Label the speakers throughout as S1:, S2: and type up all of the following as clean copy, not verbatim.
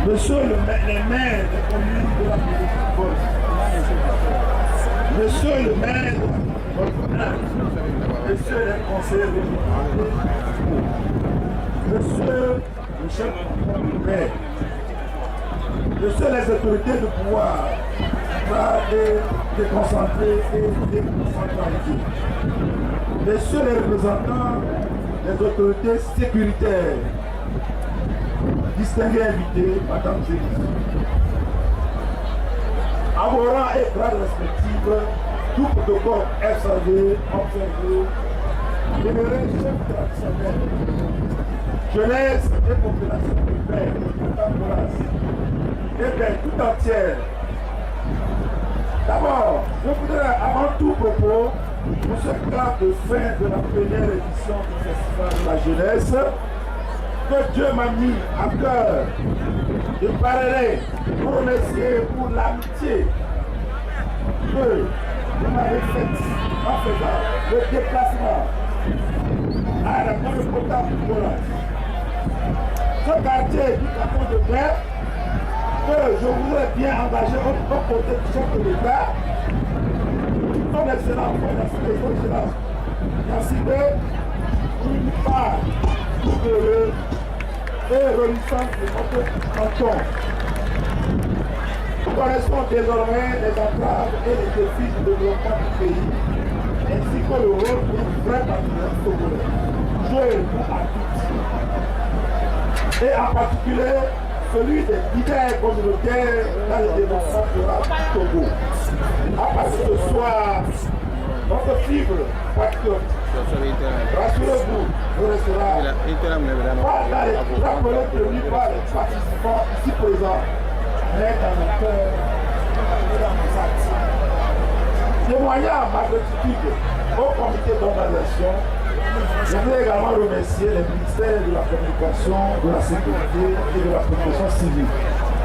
S1: Monsieur les maires des communes de la métropole, Monsieur le maire de la métropole, Monsieur les conseillers municipaux, Monsieur le chef du maire, Monsieur les autorités de pouvoir, déconcentrés et déconcentralisés, Messieurs les représentants des autorités sécuritaires, distingués invités, Madame Zélie, à vos rangs et grades respectifs, tout protocole SAV, observé, généré chef traditionnel, jeunesse et population urbaine, et bien tout entière. D'abord, je voudrais avant tout propos, pour ce cadre de fin de la première édition du Festival de la Jeunesse, que Dieu m'a mis à cœur de parler, pour remercier pour l'amitié que vous m'avez faite en faisant le déplacement à la grande potable de Bolas. Ce quartier du canton de Guerre, que je voudrais bien engager au côté du chef de l'État, son excellence, ainsi que une part douloureuse et relissante de notre canton. Nous connaissons désormais les entraves et les défis du développement du pays, ainsi que le rôle du vrai patrimoine togolais, joué à tous. Et en particulier, celui des leaders communautaires dans le développement durable du Togo. À partir de ce soir, notre fibre patriote, rassurez-vous, ne restera pas rappelé tenu par les participants ici présents, mais dans nos cœurs et dans nos actes. Témoignant ma gratitude au comité d'organisation, je voudrais également remercier les ministères de la communication, de la sécurité et de la protection civile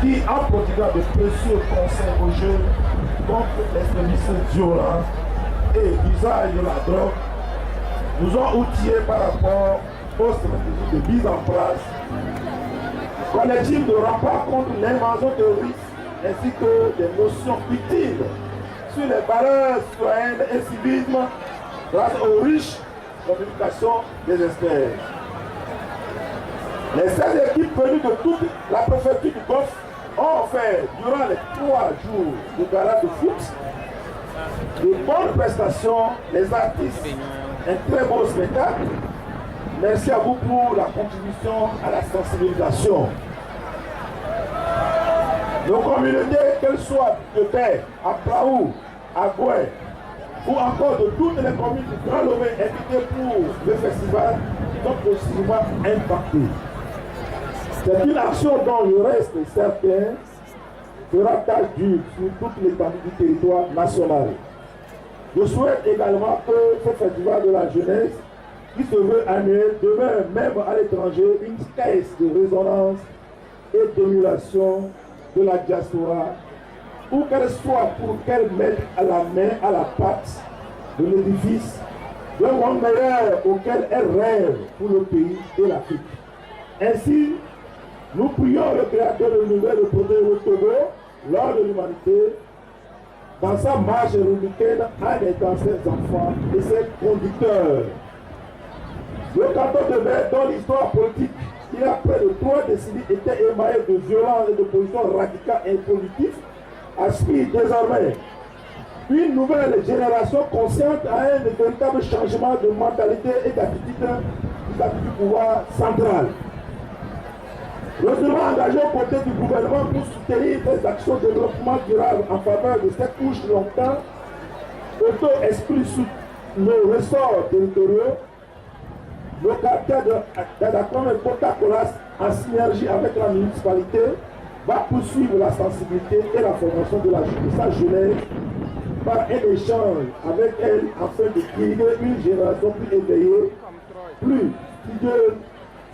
S1: qui, en prodiguant de précieux conseils aux jeunes contre l'extrémisme violent et l'usage de la drogue, nous ont outillés par rapport aux stratégies de mise en place collective de rempart contre l'invasion terroriste ainsi que des notions utiles sur les valeurs citoyennes et civisme grâce aux riches communications des experts. Les 16 équipes venues de toute la préfecture du Golfe ont offert durant les 3 jours de gala de foot de bonnes prestations, les artistes, un très beau spectacle. Merci à vous pour la contribution à la sensibilisation. Nos communautés, qu'elles soient de Paix, à Plaou, à Gouin, ou encore de toutes les communes du Grand Lomé invitées pour le festival, sont positivement impactées. C'est une action dont le reste certain fera tâche dure sur toute l'étendue du territoire national. Je souhaite également que ce festival de la jeunesse, qui se veut annuel, demeure même à l'étranger une caisse de résonance et d'émulation de la diaspora, où qu'elle soit pour qu'elle mette à la main, à la patte de l'édifice, d'un monde meilleur auquel elle rêve pour le pays et l'Afrique. Ainsi, nous prions le Créateur de l'univers de protéger le Togo, lors de l'humanité, dans sa marche républicaine en étant ses enfants et ses conducteurs. Le canton de Mer, dont l'histoire politique, il y a près de 3 décennies, était émaillé de violences et de positions radicales et impositives, aspire désormais une nouvelle génération consciente à un véritable changement de mentalité et d'attitude du pouvoir central. Nous serons engagés aux côtés du gouvernement pour soutenir des actions de développement durable en faveur de cette couche longtemps auto-exclue sous nos ressorts territoriaux. Le quartier d'Adakon et Potacolas, en synergie avec la municipalité, va poursuivre la sensibilité et la formation de sa jeunesse par un échange avec elle afin de créer une génération plus éveillée, plus studieuse,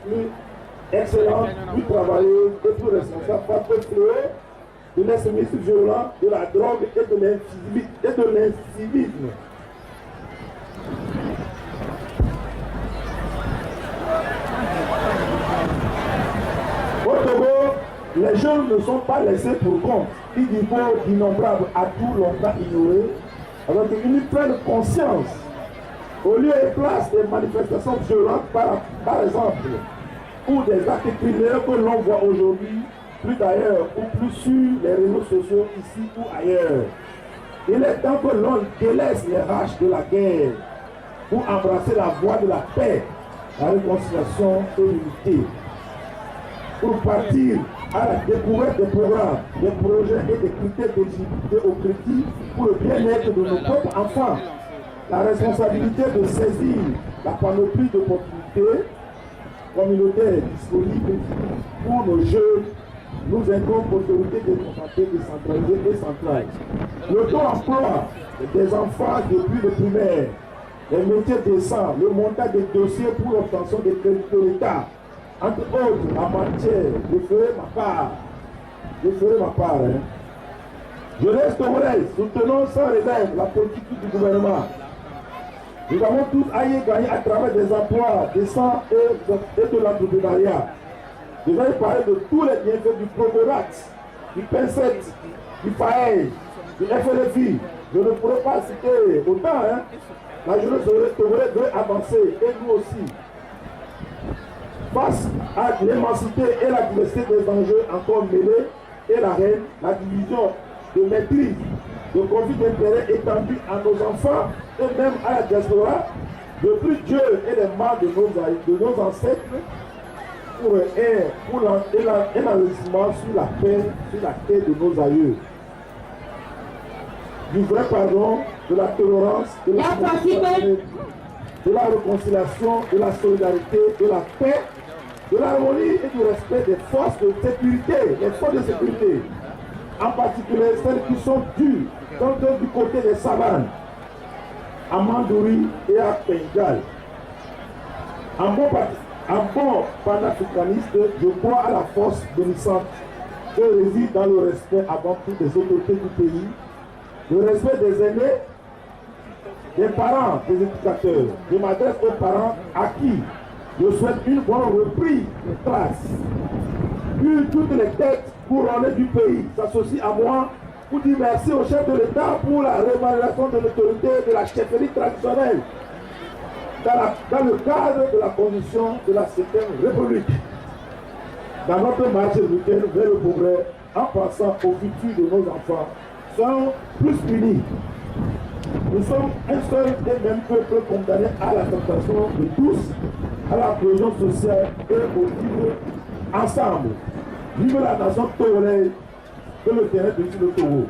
S1: plus excellente, plus travailleuse et plus responsable face au fléau de l'extrémisme violent, de la drogue et de l'incivisme. Au Togo, Les jeunes ne sont pas laissés pour compte. Ils disent d'innombrables atouts longtemps ignorés. Alors qu'ils prennent conscience. Au lieu et place des manifestations violentes, par exemple, ou des actes criminels que l'on voit aujourd'hui, plus d'ailleurs ou plus sur les réseaux sociaux ici ou ailleurs. Il est temps que l'on délaisse les râches de la guerre pour embrasser la voie de la paix, la réconciliation et l'unité. Pour partir à la découverte des programmes, des projets et des critères d'éligibilité aux crédits pour le bien-être de nos propres enfants. La responsabilité de saisir la panoplie d'opportunités communautaires disponibles pour nos jeunes nous incombe autorité décentralisée et centrale. Le taux d'emploi des enfants depuis le primaire, les métiers décents, le montant des dossiers pour l'obtention des crédits de l'État, entre autres, en matière, je ferai ma part. Hein. Je resterai, soutenons sans réserve la politique du gouvernement. Nous avons tous à y gagner à travers des emplois décents et de l'entrepreneuriat. Je vais parler de tous les bienfaits du Provorat, du PENSET, du FAEL, du FLFI. Je ne pourrais pas citer autant. Hein. La jeunesse devrait avancer, et nous aussi. Face à l'immensité et la diversité des enjeux encore mêlés et la reine, la division de maîtrise, de conflit d'intérêts étendus à nos enfants et même à la diaspora, de plus Dieu et les mains de nos ancêtres pour un enrichissement sur la paix, sur la paix de nos aïeux. Du vrai pardon, de la tolérance, de la réconciliation, de la solidarité, de la paix, de l'harmonie et du respect des forces de sécurité, les forces de sécurité, en particulier celles qui sont dues du côté des savanes, à Mandouri et à Pengal. En bon panafricaniste, je crois à la force bénissante qui réside dans le respect avant tout des autorités du pays, le respect des aînés, des parents, des éducateurs. Je m'adresse aux parents à qui je souhaite une bonne reprise de classe. Puis toutes les têtes couronnées du pays s'associent à moi pour dire merci au chef de l'État pour la révélation de l'autorité de la chefferie traditionnelle dans le cadre de la condition de la 7e République. Dans notre marche républicaine vers le progrès, en pensant au futur de nos enfants, soyons plus unis. Nous sommes un seul et même peuple condamné à la tentation de tous, à la cohésion sociale et au vivre ensemble. Vive la nation taureuse que le terrain de le taureau.